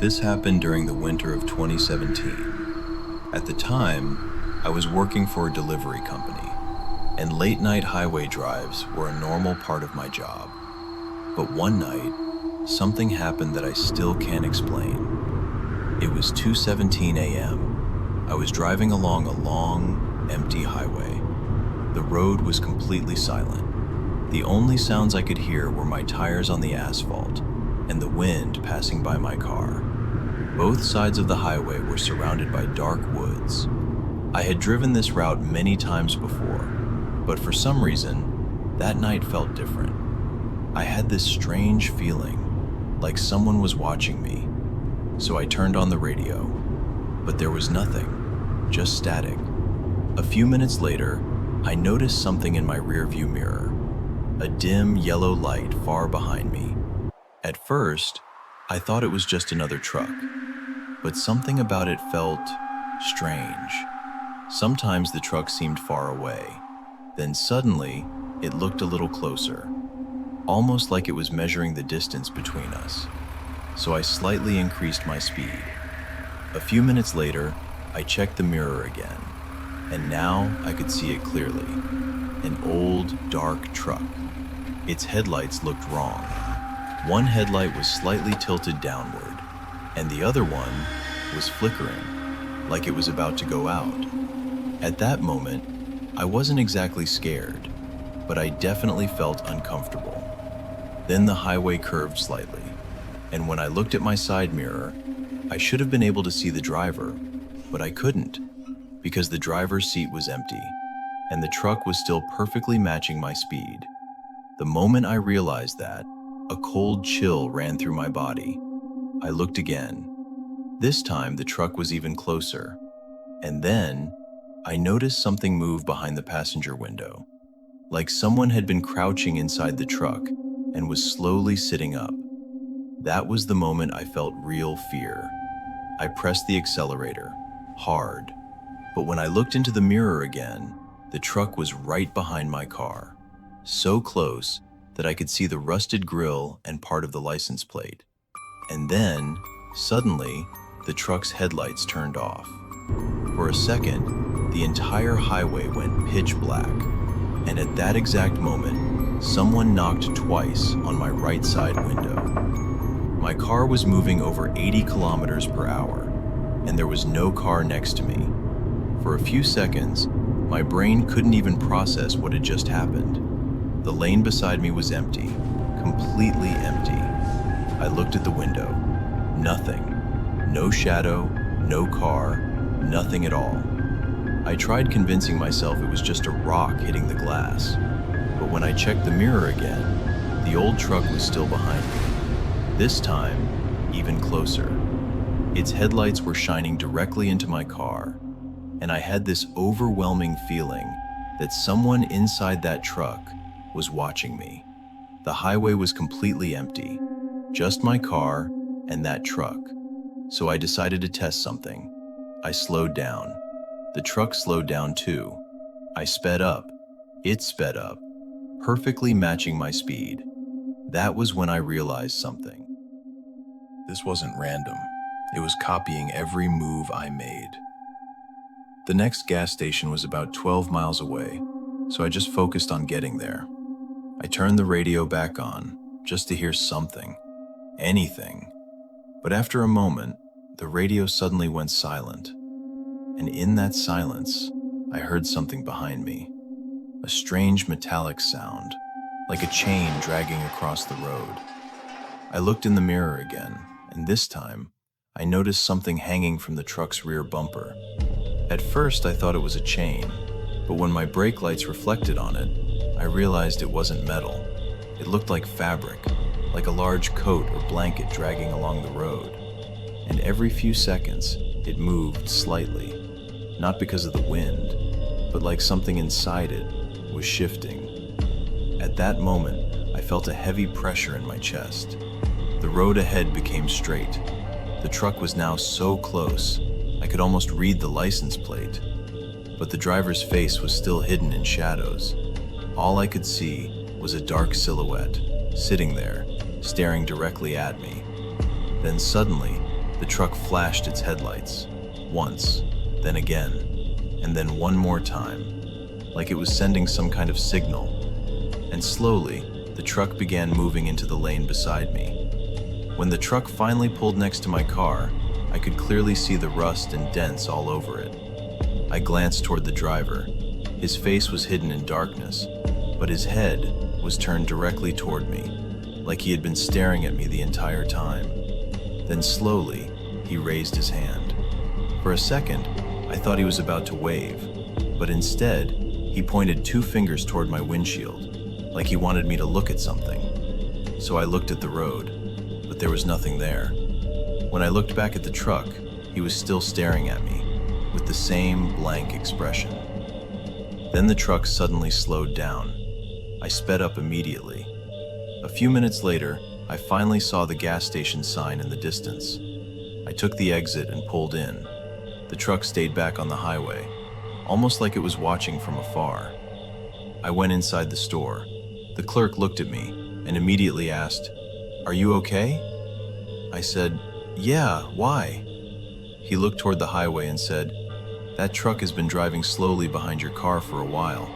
This happened during the winter of 2017. At the time, I was working for a delivery company, and late-night highway drives were a normal part of my job. But one night, something happened that I still can't explain. It was 2:17 a.m. I was driving along a long, empty highway. The road was completely silent. The only sounds I could hear were my tires on the asphalt and the wind passing by my car. Both sides of the highway were surrounded by dark woods. I had driven this route many times before, but for some reason, that night felt different. I had this strange feeling, like someone was watching me. So I turned on the radio, but there was nothing, just static. A few minutes later, I noticed something in my rearview mirror, a dim yellow light far behind me. At first, I thought it was just another truck, but something about it felt strange. Sometimes the truck seemed far away, then suddenly it looked a little closer, almost like it was measuring the distance between us. So I slightly increased my speed. A few minutes later, I checked the mirror again, and now I could see it clearly. An old, dark truck. Its headlights looked wrong. One headlight was slightly tilted downward, and the other one was flickering, like it was about to go out. At that moment, I wasn't exactly scared, but I definitely felt uncomfortable. Then the highway curved slightly, and when I looked at my side mirror, I should have been able to see the driver, but I couldn't, because the driver's seat was empty, and the truck was still perfectly matching my speed. The moment I realized that, a cold chill ran through my body. I looked again. This time, the truck was even closer, and then I noticed something move behind the passenger window, like someone had been crouching inside the truck and was slowly sitting up. That was the moment I felt real fear. I pressed the accelerator, hard, but when I looked into the mirror again, the truck was right behind my car, so close that I could see the rusted grille and part of the license plate. And then, suddenly, the truck's headlights turned off. For a second, the entire highway went pitch black, and at that exact moment, someone knocked twice on my right side window. My car was moving over 80 kilometers per hour, and there was no car next to me. For a few seconds, my brain couldn't even process what had just happened. The lane beside me was empty, completely empty. I looked at the window. Nothing. No shadow, no car, nothing at all. I tried convincing myself it was just a rock hitting the glass, but when I checked the mirror again, the old truck was still behind me. This time, even closer. Its headlights were shining directly into my car, and I had this overwhelming feeling that someone inside that truck was watching me. The highway was completely empty, just my car and that truck. So I decided to test something. I slowed down. The truck slowed down too. I sped up. It sped up, perfectly matching my speed. That was when I realized something. This wasn't random. It was copying every move I made. The next gas station was about 12 miles away, so I just focused on getting there. I turned the radio back on, just to hear something, anything. But after a moment, the radio suddenly went silent. And in that silence, I heard something behind me. A strange metallic sound, like a chain dragging across the road. I looked in the mirror again, and this time, I noticed something hanging from the truck's rear bumper. At first, I thought it was a chain, but when my brake lights reflected on it, I realized it wasn't metal. It looked like fabric, like a large coat or blanket dragging along the road. And every few seconds, it moved slightly, not because of the wind, but like something inside it was shifting. At that moment, I felt a heavy pressure in my chest. The road ahead became straight. The truck was now so close, I could almost read the license plate. But the driver's face was still hidden in shadows. All I could see was a dark silhouette, sitting there, staring directly at me. Then suddenly, The truck flashed its headlights, once, then again, and then one more time, like it was sending some kind of signal. And slowly, the truck began moving into the lane beside me. When the truck finally pulled next to my car, I could clearly see the rust and dents all over it. I glanced toward the driver. His face was hidden in darkness, but his head was turned directly toward me, like he had been staring at me the entire time. Then slowly, he raised his hand. For a second, I thought he was about to wave, but instead, he pointed 2 fingers toward my windshield, like he wanted me to look at something. So I looked at the road, but there was nothing there. When I looked back at the truck, he was still staring at me, with the same blank expression. Then the truck suddenly slowed down. I sped up immediately. A few minutes later, I finally saw the gas station sign in the distance. I took the exit and pulled in. The truck stayed back on the highway, almost like it was watching from afar. I went inside the store. The clerk looked at me and immediately asked, "Are you okay?" I said, "Yeah, why?" He looked toward the highway and said, "That truck has been driving slowly behind your car for a while."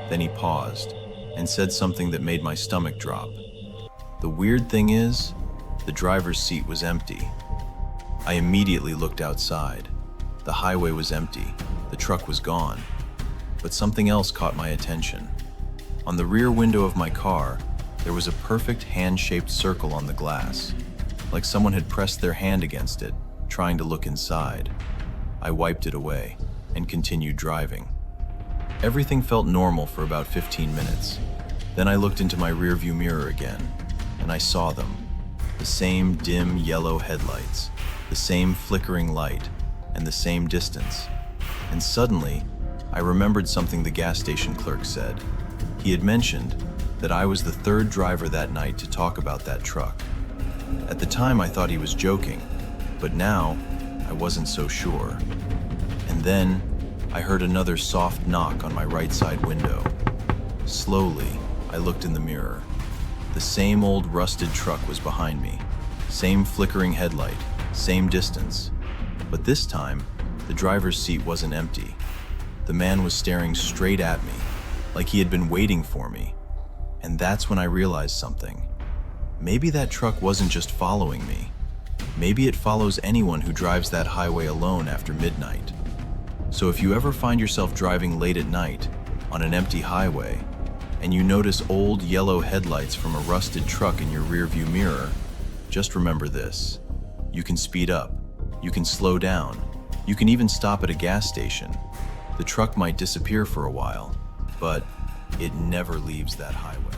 Then he paused and said something that made my stomach drop. The weird thing is, the driver's seat was empty. I immediately looked outside. The highway was empty, the truck was gone. But something else caught my attention. On the rear window of my car, there was a perfect hand-shaped circle on the glass, like someone had pressed their hand against it, trying to look inside. I wiped it away and continued driving. Everything felt normal for about 15 minutes. Then I looked into my rearview mirror again, and I saw them. The same dim yellow headlights, the same flickering light, and the same distance. And suddenly, I remembered something the gas station clerk said. He had mentioned that I was the 3rd driver that night to talk about that truck. At the time, I thought he was joking, but now, I wasn't so sure. And then, I heard another soft knock on my right side window. Slowly, I looked in the mirror. The same old rusted truck was behind me. Same flickering headlight, same distance. But this time, the driver's seat wasn't empty. The man was staring straight at me, like he had been waiting for me. And that's when I realized something. Maybe that truck wasn't just following me. Maybe it follows anyone who drives that highway alone after midnight. So if you ever find yourself driving late at night on an empty highway, and you notice old yellow headlights from a rusted truck in your rearview mirror, just remember this. You can speed up, you can slow down, you can even stop at a gas station. The truck might disappear for a while, but it never leaves that highway.